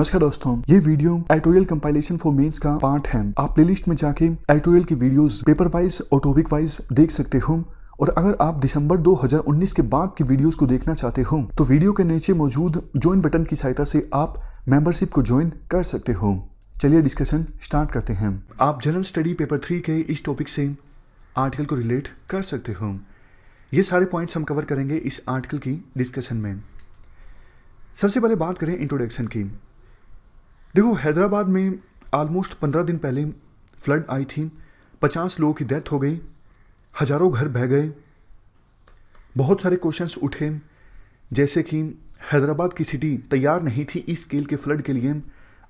नमस्कार दोस्तों, ये video editorial compilation for mains का पार्ट है। आप प्लेलिस्ट में जाके एडिटोरियल की वीडियोस पेपर वाइज और टॉपिक वाइज देख सकते हो। और अगर आप दिसंबर 2019 के बाद की वीडियोस को देखना चाहते हो तो वीडियो के नीचे मौजूद ज्वाइन बटन की सहायता से आप मेंबरशिप को ज्वाइन कर सकते हो। चलिए डिस्कशन स्टार्ट करते हैं। आप जनरल स्टडी पेपर 3 के इस टॉपिक से आर्टिकल को रिलेट कर सकते हो। ये सारे पॉइंट्स हम कवर करेंगे इस आर्टिकल की डिस्कशन में। सबसे पहले बात करें इंट्रोडक्शन की। देखो, हैदराबाद में ऑलमोस्ट 15 दिन पहले फ्लड आई थी। 50 लोगों की डेथ हो गई, हज़ारों घर बह गए। बहुत सारे क्वेश्चंस उठे, जैसे कि हैदराबाद की सिटी तैयार नहीं थी इस स्केल के फ्लड के लिए।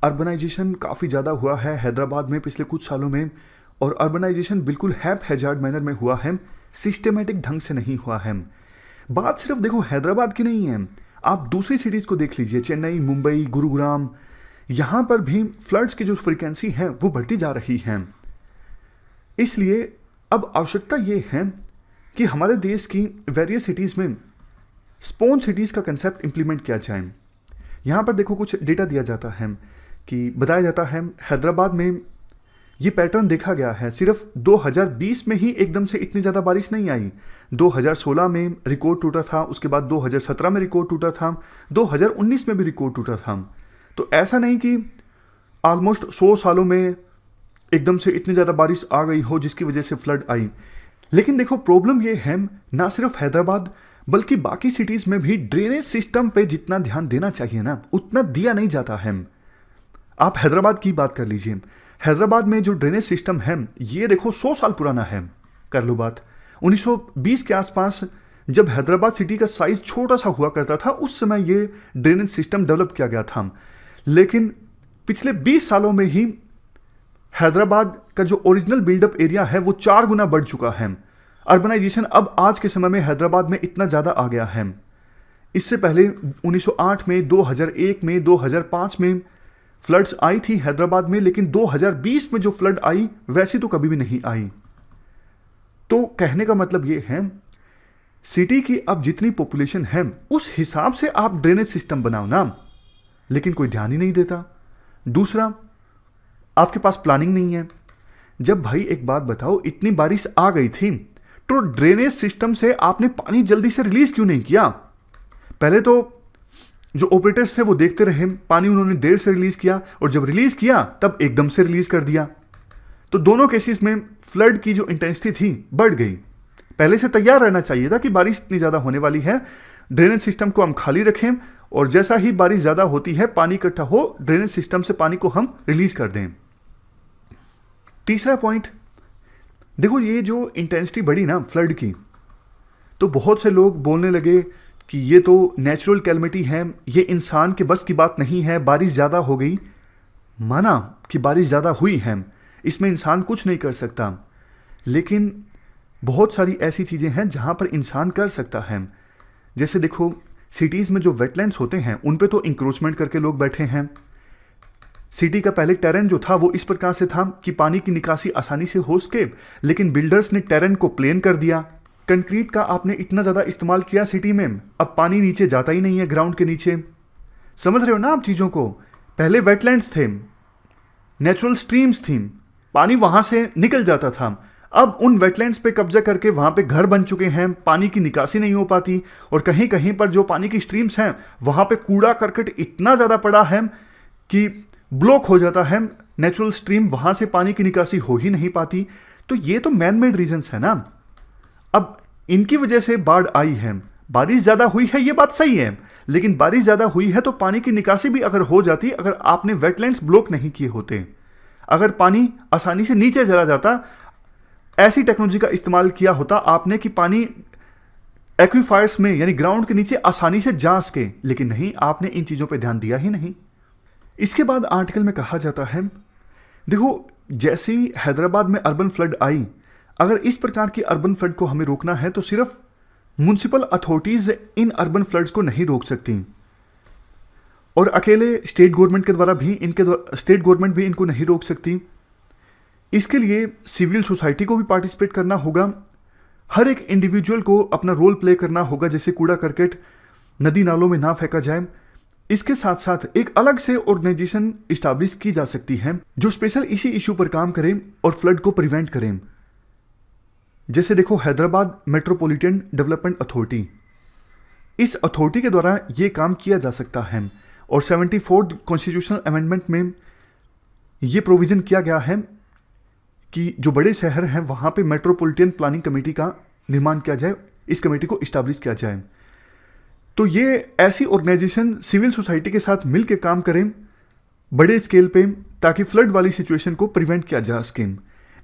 अर्बनाइजेशन काफ़ी ज़्यादा हुआ है हैदराबाद में पिछले कुछ सालों में, और अर्बनाइजेशन बिल्कुल हैजार्ड मैनर में हुआ है, सिस्टमेटिक ढंग से नहीं हुआ है। बात सिर्फ देखो हैदराबाद की नहीं है, आप दूसरी सिटीज़ को देख लीजिए, चेन्नई, मुंबई, गुरुग्राम, यहाँ पर भी फ्लड्स की जो फ्रीक्वेंसी है वो बढ़ती जा रही है। इसलिए अब आवश्यकता ये है कि हमारे देश की वेरियस सिटीज़ में स्पॉन सिटीज़ का कंसेप्ट इंप्लीमेंट किया जाए। यहाँ पर देखो कुछ डेटा दिया जाता है कि बताया जाता है हैदराबाद में ये पैटर्न देखा गया है। सिर्फ 2020 में ही एकदम से इतनी ज़्यादा बारिश नहीं आई। 2016 में रिकॉर्ड टूटा था, उसके बाद 2017 में रिकॉर्ड टूटा था, 2019 में भी रिकॉर्ड टूटा था। तो ऐसा नहीं कि ऑलमोस्ट 100 सालों में एकदम से इतनी ज़्यादा बारिश आ गई हो जिसकी वजह से फ्लड आई। लेकिन देखो प्रॉब्लम ये है, ना सिर्फ हैदराबाद बल्कि बाकी सिटीज़ में भी ड्रेनेज सिस्टम पे जितना ध्यान देना चाहिए ना उतना दिया नहीं जाता है। आप हैदराबाद की बात कर लीजिए। हैदराबाद में जो ड्रेनेज सिस्टम है ये देखो 100 साल पुराना है। कर लो बात 1920 के आसपास, जब हैदराबाद सिटी का साइज छोटा सा हुआ करता था, उस समय ये ड्रेनेज सिस्टम डेवलप किया गया था। लेकिन पिछले 20 सालों में ही हैदराबाद का जो ओरिजिनल बिल्डअप एरिया है वो 4 गुना बढ़ चुका है। अर्बनाइजेशन अब आज के समय में हैदराबाद में इतना ज़्यादा आ गया है। इससे पहले 1908 में, 2001 में, 2005 में फ्लड्स आई थी हैदराबाद में, लेकिन 2020 में जो फ्लड आई वैसी तो कभी भी नहीं आई। तो कहने का मतलब ये है, सिटी की अब जितनी पॉपुलेशन है उस हिसाब से आप ड्रेनेज सिस्टम बनाओ ना, लेकिन कोई ध्यान ही नहीं देता। दूसरा, आपके पास प्लानिंग नहीं है। जब भाई एक बात बताओ, इतनी बारिश आ गई थी तो ड्रेनेज सिस्टम से आपने पानी जल्दी से रिलीज क्यों नहीं किया? पहले तो जो ऑपरेटर्स थे वो देखते रहे, पानी उन्होंने देर से रिलीज किया, और जब रिलीज किया तब एकदम से रिलीज कर दिया। तो दोनों केसेस में फ्लड की जो इंटेंसिटी थी बढ़ गई। पहले से तैयार रहना चाहिए था कि बारिश इतनी ज़्यादा होने वाली है, ड्रेनेज सिस्टम को हम खाली रखें, और जैसा ही बारिश ज़्यादा होती है, पानी इकट्ठा हो, ड्रेनेज सिस्टम से पानी को हम रिलीज कर दें। तीसरा पॉइंट देखो, ये जो इंटेंसिटी बढ़ी ना फ्लड की, तो बहुत से लोग बोलने लगे कि ये तो नेचुरल कैलमिटी है, ये इंसान के बस की बात नहीं है, बारिश ज़्यादा हो गई। माना कि बारिश ज़्यादा हुई है, इसमें इंसान कुछ नहीं कर सकता, लेकिन बहुत सारी ऐसी चीज़ें हैं जहाँ पर इंसान कर सकता है। जैसे देखो, सिटीज़ में जो वेटलैंड्स होते हैं उन पे तो इंक्रोचमेंट करके लोग बैठे हैं। सिटी का पहले टेरेन जो था वो इस प्रकार से था कि पानी की निकासी आसानी से हो सके, लेकिन बिल्डर्स ने टेरेन को प्लेन कर दिया। कंक्रीट का आपने इतना ज़्यादा इस्तेमाल किया सिटी में, अब पानी नीचे जाता ही नहीं है ग्राउंड के नीचे। समझ रहे हो ना आप चीज़ों को? पहले वेटलैंड्स थे, नेचुरल स्ट्रीम्स थी, पानी वहाँ से निकल जाता था। अब उन वेटलैंड्स पे कब्जा करके वहाँ पे घर बन चुके हैं, पानी की निकासी नहीं हो पाती, और कहीं कहीं पर जो पानी की स्ट्रीम्स हैं वहाँ पे कूड़ा करकट इतना ज़्यादा पड़ा है कि ब्लॉक हो जाता है नेचुरल स्ट्रीम, वहाँ से पानी की निकासी हो ही नहीं पाती। तो ये तो मैन मेड रीजन्स है ना। अब इनकी वजह से बाढ़ आई है। बारिश ज़्यादा हुई है ये बात सही है, लेकिन बारिश ज़्यादा हुई है तो पानी की निकासी भी अगर हो जाती, अगर आपने वेटलैंड्स ब्लॉक नहीं किए होते, अगर पानी आसानी से नीचे चला जाता, ऐसी टेक्नोलॉजी का इस्तेमाल किया होता आपने कि पानी एक्वीफायर्स में यानी ग्राउंड के नीचे आसानी से जा सके, लेकिन नहीं, आपने इन चीज़ों पे ध्यान दिया ही नहीं। इसके बाद आर्टिकल में कहा जाता है, देखो जैसे ही हैदराबाद में अर्बन फ्लड आई, अगर इस प्रकार की अर्बन फ्लड को हमें रोकना है तो सिर्फ municipal authorities in urban floods को नहीं रोक सकती, और अकेले स्टेट गवर्नमेंट के द्वारा भी स्टेट गवर्नमेंट भी इनको नहीं रोक सकती। इसके लिए सिविल सोसाइटी को भी पार्टिसिपेट करना होगा, हर एक इंडिविजुअल को अपना रोल प्ले करना होगा। जैसे कूड़ा करकट नदी नालों में ना फेंका जाए, इसके साथ साथ एक अलग से ऑर्गेनाइजेशन इस्टेब्लिश की जा सकती है जो स्पेशल इसी इशू पर काम करें और फ्लड को प्रिवेंट करें। जैसे देखो हैदराबाद मेट्रोपॉलिटन डेवलपमेंट अथॉरिटी, इस अथॉरिटी के द्वारा ये काम किया जा सकता है। और 74th कॉन्स्टिट्यूशनल अमेंडमेंट में ये प्रोविजन किया गया है कि जो बड़े शहर हैं वहाँ पे मेट्रोपॉलिटन प्लानिंग कमेटी का निर्माण किया जाए, इस कमेटी को इस्टेब्लिश किया जाए। तो ये ऐसी ऑर्गेनाइजेशन सिविल सोसाइटी के साथ मिलकर काम करें बड़े स्केल पे, ताकि फ्लड वाली सिचुएशन को प्रिवेंट किया जा सके।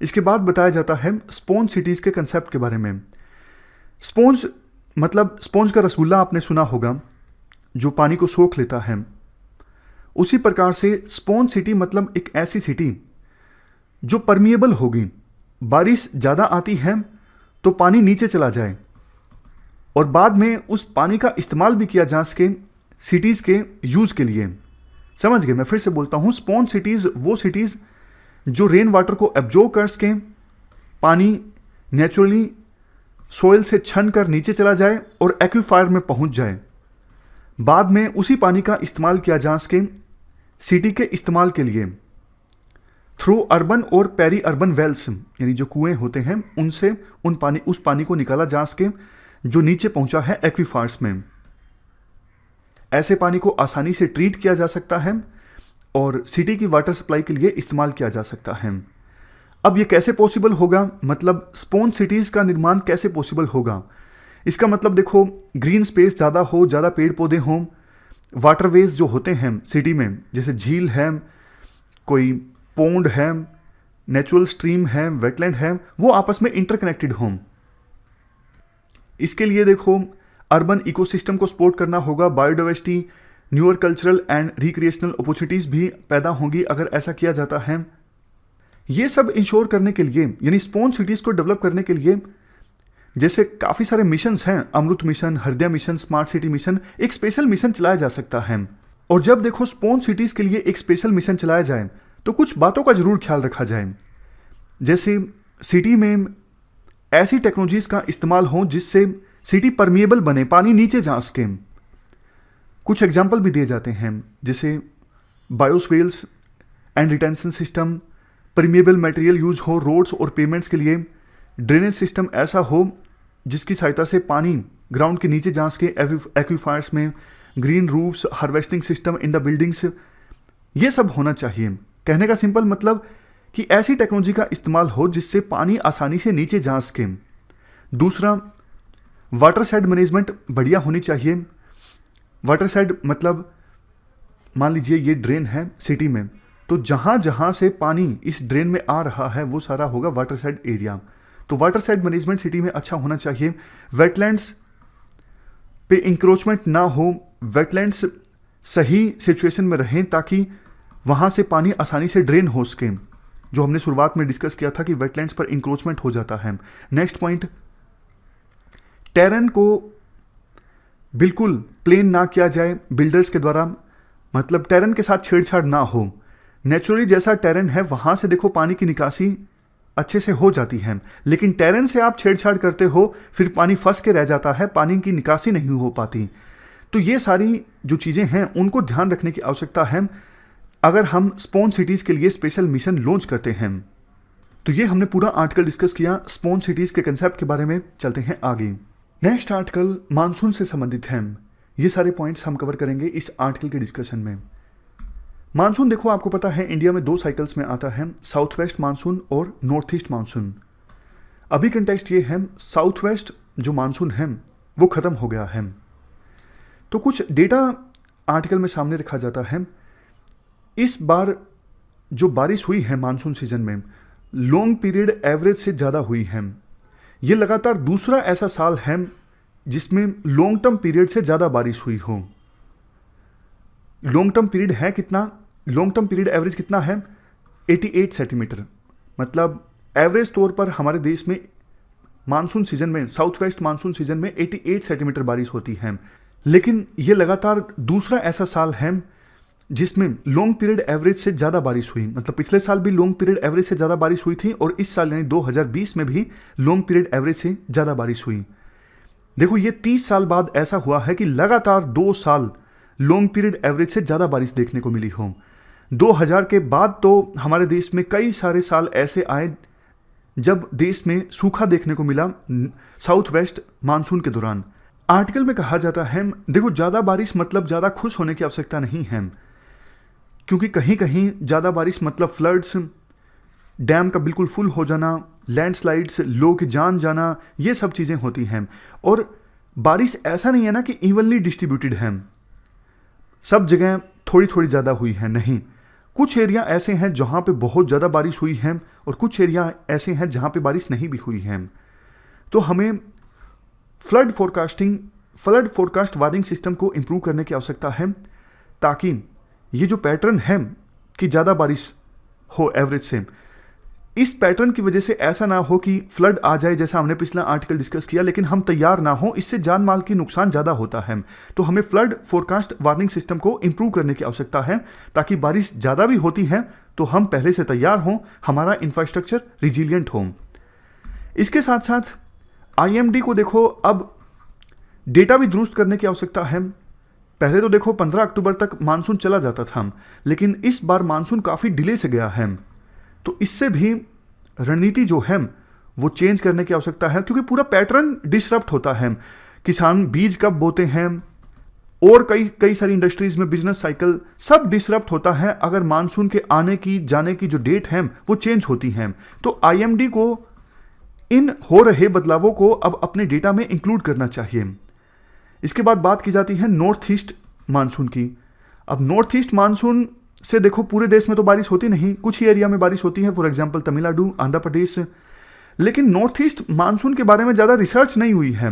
इसके बाद बताया जाता है स्पॉन्ज सिटीज़ के कंसेप्ट के बारे में। स्पॉन्ज मतलब स्पॉन्ज का रसगुल्ला आपने सुना होगा, जो पानी को सोख लेता है। उसी प्रकार से स्पॉन्ज सिटी मतलब एक ऐसी सिटी जो परमिएबल होगी। बारिश ज़्यादा आती है तो पानी नीचे चला जाए और बाद में उस पानी का इस्तेमाल भी किया जा सके सिटीज़ के यूज़ के लिए। समझ गए? मैं फिर से बोलता हूँ, स्पॉन्ज सिटीज़ वो सिटीज़ जो रेन वाटर को एब्जॉर्ब कर सकें, पानी नेचुरली सोइल से छन कर नीचे चला जाए और एक्वीफायर में पहुँच जाए, बाद में उसी पानी का इस्तेमाल किया जा सके सिटी के इस्तेमाल के लिए थ्रू अर्बन और पेरी अर्बन वेल्स, यानी जो कुएं होते हैं उनसे उस पानी को निकाला जा सके जो नीचे पहुंचा है एक्वीफायर्स में। ऐसे पानी को आसानी से ट्रीट किया जा सकता है और सिटी की वाटर सप्लाई के लिए इस्तेमाल किया जा सकता है। अब ये कैसे पॉसिबल होगा, मतलब स्पॉन्ज सिटीज़ का निर्माण कैसे पॉसिबल होगा? इसका मतलब देखो, ग्रीन स्पेस ज़्यादा हो, ज़्यादा पेड़ पौधे हों, वाटरवेज जो होते हैं सिटी में, जैसे झील है, कोई पोंड है, नेचुरल स्ट्रीम है, वेटलैंड है, वो आपस में इंटरकनेक्टेड हों। इसके लिए देखो अर्बन इकोसिस्टम को सपोर्ट करना होगा, biodiversity, newer cultural and recreational opportunities भी पैदा होंगी अगर ऐसा किया जाता है। ये सब इंश्योर करने के लिए, यानी स्पॉन्ज सिटीज़ को डेवलप करने के लिए, जैसे काफ़ी सारे मिशंस हैं, अमृत मिशन, हृदय मिशन, स्मार्ट सिटी मिशन, एक स्पेशल मिशन चलाया जा सकता है। और जब देखो स्पॉन्ज सिटीज़ के लिए एक स्पेशल मिशन चलाया जाए तो कुछ बातों का जरूर ख्याल रखा जाए। जैसे सिटी में ऐसी टेक्नोलॉजीज़ का इस्तेमाल हो जिससे सिटी परमिएबल बने, पानी नीचे जा सके। कुछ एग्जाम्पल भी दिए जाते हैं, जैसे bioswales and retention system, permeable material use हो रोड्स और पेमेंट्स के लिए, ड्रेनेज सिस्टम ऐसा हो जिसकी सहायता से पानी ग्राउंड के नीचे जा सके एक्वीफायर्स में, green roofs, harvesting system in the buildings, ये सब होना चाहिए। कहने का सिंपल मतलब कि ऐसी टेक्नोलॉजी का इस्तेमाल हो जिससे पानी आसानी से नीचे जा सके। दूसरा, वाटर साइड मैनेजमेंट बढ़िया होनी चाहिए। वाटर साइड मतलब मान लीजिए ये ड्रेन है सिटी में, तो जहाँ जहाँ से पानी इस ड्रेन में आ रहा है वो सारा होगा वाटर साइड एरिया। तो वाटर साइड मैनेजमेंट सिटी में अच्छा होना चाहिए। वेटलैंड्स पे इंक्रोचमेंट ना हो, वेटलैंड्स सही सिचुएशन में रहें ताकि वहाँ से पानी आसानी से ड्रेन हो सके, जो हमने शुरुआत में डिस्कस किया था कि वेटलैंड्स पर इंक्रोचमेंट हो जाता है। नेक्स्ट पॉइंट, टेरेन को बिल्कुल प्लेन ना किया जाए बिल्डर्स के द्वारा, मतलब टेरेन के साथ छेड़छाड़ ना हो। नेचुरली जैसा टेरेन है वहाँ से देखो पानी की निकासी अच्छे से हो जाती है, लेकिन टेरेन से आप छेड़छाड़ करते हो फिर पानी फंस के रह जाता है, पानी की निकासी नहीं हो पाती। तो ये सारी जो चीज़ें हैं उनको ध्यान रखने की आवश्यकता है अगर हम स्पॉन्ज सिटीज़ के लिए स्पेशल मिशन लॉन्च करते हैं। तो ये हमने पूरा आर्टिकल डिस्कस किया स्पॉन्ज सिटीज़ के कंसेप्ट के बारे में। चलते हैं आगे। नेक्स्ट आर्टिकल मानसून से संबंधित है। ये सारे पॉइंट्स हम कवर करेंगे इस आर्टिकल के डिस्कशन में। मानसून देखो आपको पता है इंडिया में 2 साइकिल्स में आता है, साउथ वेस्ट मानसून और नॉर्थ ईस्ट मानसून। अभी कंटेक्स्ट ये है, साउथ वेस्ट जो मानसून है वो ख़त्म हो गया है। तो कुछ डेटा आर्टिकल में सामने रखा जाता है। इस बार जो बारिश हुई है मानसून सीजन में लॉन्ग पीरियड एवरेज से ज़्यादा हुई है। ये लगातार दूसरा ऐसा साल है जिसमें लॉन्ग टर्म पीरियड से ज़्यादा बारिश हुई हो। लॉन्ग टर्म पीरियड है कितना? लॉन्ग टर्म पीरियड एवरेज कितना है? 88 सेंटीमीटर। मतलब एवरेज तौर पर हमारे देश में मानसून सीजन में, साउथ वेस्ट मानसून सीजन में 88 सेंटीमीटर बारिश होती है। लेकिन ये लगातार दूसरा ऐसा साल है जिसमें लॉन्ग पीरियड एवरेज से ज़्यादा बारिश हुई। मतलब पिछले साल भी लॉन्ग पीरियड एवरेज से ज़्यादा बारिश हुई थी और इस साल यानी 2020 में भी लॉन्ग पीरियड एवरेज से ज़्यादा बारिश हुई। देखो ये 30 साल बाद ऐसा हुआ है कि लगातार 2 साल लॉन्ग पीरियड एवरेज से ज़्यादा बारिश देखने को मिली हो। 2000 के बाद तो हमारे देश में कई सारे साल ऐसे आए जब देश में सूखा देखने को मिला साउथ वेस्ट मानसून के दौरान। आर्टिकल में कहा जाता है, देखो ज़्यादा बारिश मतलब ज़्यादा खुश होने की आवश्यकता नहीं है, क्योंकि कहीं कहीं ज़्यादा बारिश मतलब फ्लड्स, डैम का बिल्कुल फुल हो जाना, लैंडस्लाइड्स, लोग की जान जाना, ये सब चीज़ें होती हैं। और बारिश ऐसा नहीं है ना कि इवनली डिस्ट्रीब्यूटेड है, सब जगह थोड़ी थोड़ी ज़्यादा हुई है, नहीं। कुछ एरिया ऐसे हैं जहाँ पे बहुत ज़्यादा बारिश हुई है और कुछ एरिया ऐसे हैं जहाँ पे बारिश नहीं भी हुई है। तो हमें फ्लड फोरकास्ट वार्निंग सिस्टम को इम्प्रूव करने की आवश्यकता है, ताकि ये जो पैटर्न है कि ज़्यादा बारिश हो एवरेज से, इस पैटर्न की वजह से ऐसा ना हो कि फ्लड आ जाए, जैसा हमने पिछला आर्टिकल डिस्कस किया, लेकिन हम तैयार ना हो, इससे जान माल की नुकसान ज़्यादा होता है। तो हमें फ्लड फोरकास्ट वार्निंग सिस्टम को इम्प्रूव करने की आवश्यकता है, ताकि बारिश ज़्यादा भी होती है तो हम पहले से तैयार हों, हमारा इंफ्रास्ट्रक्चर रिजिलियंट हो। इसके साथ साथ IMD को देखो अब डेटा भी दुरुस्त करने की आवश्यकता है। पहले तो देखो 15 अक्टूबर तक मानसून चला जाता था, लेकिन इस बार मानसून काफ़ी डिले से गया है, तो इससे भी रणनीति जो है वो चेंज करने की आवश्यकता है, क्योंकि पूरा पैटर्न डिसरप्ट होता है। किसान बीज कब बोते हैं और कई सारी इंडस्ट्रीज में बिजनेस साइकिल सब डिसरप्ट होता है अगर मानसून के आने की जाने की जो डेट है वो चेंज होती है। तो IMD को इन हो रहे बदलावों को अब अपने डेटा में इंक्लूड करना चाहिए। इसके बाद बात की जाती है नॉर्थ ईस्ट मानसून की। अब नॉर्थ ईस्ट मानसून से देखो पूरे देश में तो बारिश होती नहीं, कुछ ही एरिया में बारिश होती है, फॉर एग्जांपल तमिलनाडु, आंध्र प्रदेश। लेकिन नॉर्थ ईस्ट मानसून के बारे में ज़्यादा रिसर्च नहीं हुई है।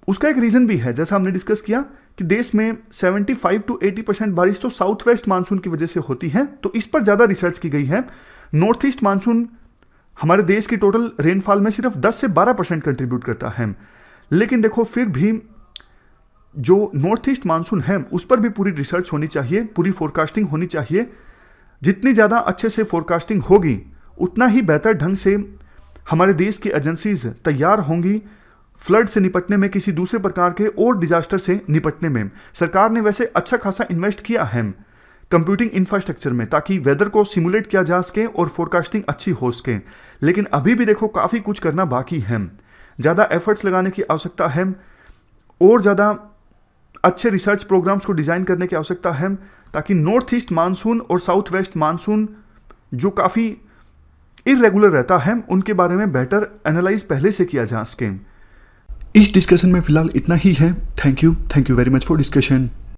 उसका एक रीज़न भी है, जैसा हमने डिस्कस किया कि देश में 75 to 80% बारिश तो साउथ वेस्ट मानसून की वजह से होती है, तो इस पर ज़्यादा रिसर्च की गई है। नॉर्थ ईस्ट मानसून हमारे देश की टोटल रेनफॉल में सिर्फ 10 से 12% कंट्रीब्यूट करता है। लेकिन देखो फिर भी जो नॉर्थ ईस्ट मानसून है उस पर भी पूरी रिसर्च होनी चाहिए, पूरी फोरकास्टिंग होनी चाहिए। जितनी ज़्यादा अच्छे से फोरकास्टिंग होगी उतना ही बेहतर ढंग से हमारे देश की एजेंसीज तैयार होंगी फ्लड से निपटने में, किसी दूसरे प्रकार के और डिजास्टर से निपटने में। सरकार ने वैसे अच्छा खासा इन्वेस्ट किया है कंप्यूटिंग इंफ्रास्ट्रक्चर में, ताकि वेदर को सिमुलेट किया जा सके और फोरकास्टिंग अच्छी हो सके। लेकिन अभी भी देखो काफ़ी कुछ करना बाकी है, ज़्यादा एफर्ट्स लगाने की आवश्यकता है और ज़्यादा अच्छे रिसर्च प्रोग्राम्स को डिज़ाइन करने की आवश्यकता है, ताकि नॉर्थ ईस्ट मानसून और साउथ वेस्ट मानसून जो काफ़ी इरेगुलर रहता है उनके बारे में बेटर एनालाइज पहले से किया जा सके। इस डिस्कशन में फिलहाल इतना ही है। Thank you very much for discussion.